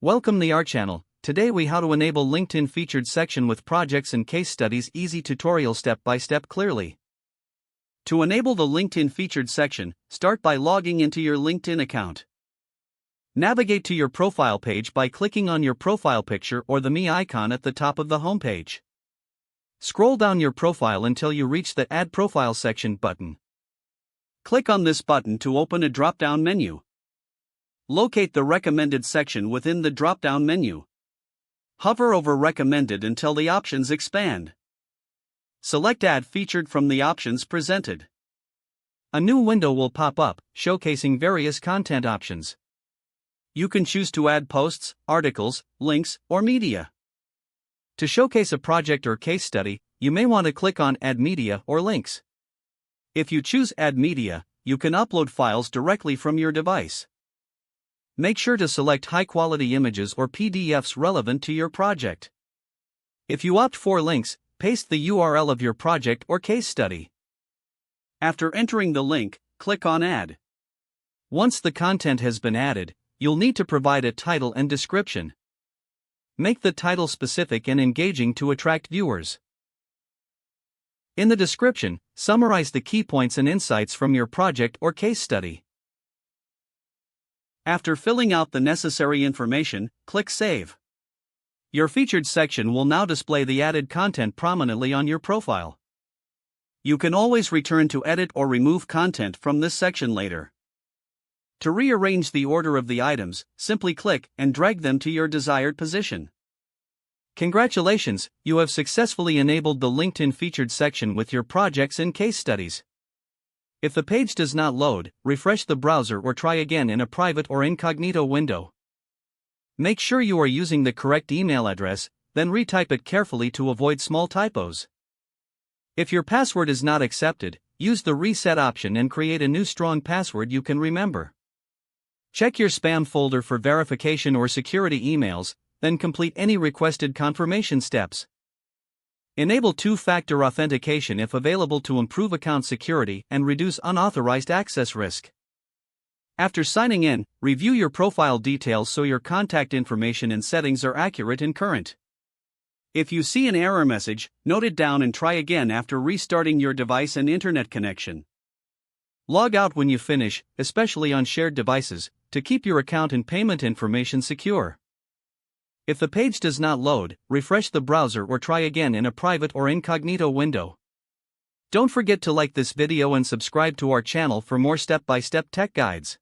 Welcome to our channel. Today we how to enable LinkedIn featured section with projects and case studies, easy tutorial step by step clearly. To enable the LinkedIn featured section, start by logging into your LinkedIn account. Navigate to your profile page by clicking on your profile picture or the me icon at the top of the homepage. Scroll down your profile until you reach the Add Profile section button. Click on this button to open a drop-down menu. Locate the Recommended section within the drop-down menu. Hover over Recommended until the options expand. Select Add Featured from the options presented. A new window will pop up, showcasing various content options. You can choose to add posts, articles, links, or media. To showcase a project or case study, you may want to click on Add Media or Links. If you choose Add Media, you can upload files directly from your device. Make sure to select high-quality images or PDFs relevant to your project. If you opt for links, paste the URL of your project or case study. After entering the link, click on Add. Once the content has been added, you'll need to provide a title and description. Make the title specific and engaging to attract viewers. In the description, summarize the key points and insights from your project or case study. After filling out the necessary information, click Save. Your featured section will now display the added content prominently on your profile. You can always return to edit or remove content from this section later. To rearrange the order of the items, simply click and drag them to your desired position. Congratulations, you have successfully enabled the LinkedIn featured section with your projects and case studies. If the page does not load, refresh the browser or try again in a private or incognito window. Make sure you are using the correct email address, then retype it carefully to avoid small typos. If your password is not accepted, use the reset option and create a new strong password you can remember. Check your spam folder for verification or security emails, then complete any requested confirmation steps. Enable two-factor authentication if available to improve account security and reduce unauthorized access risk. After signing in, review your profile details so your contact information and settings are accurate and current. If you see an error message, note it down and try again after restarting your device and internet connection. Log out when you finish, especially on shared devices, to keep your account and payment information secure. If the page does not load, refresh the browser or try again in a private or incognito window. Don't forget to like this video and subscribe to our channel for more step-by-step tech guides.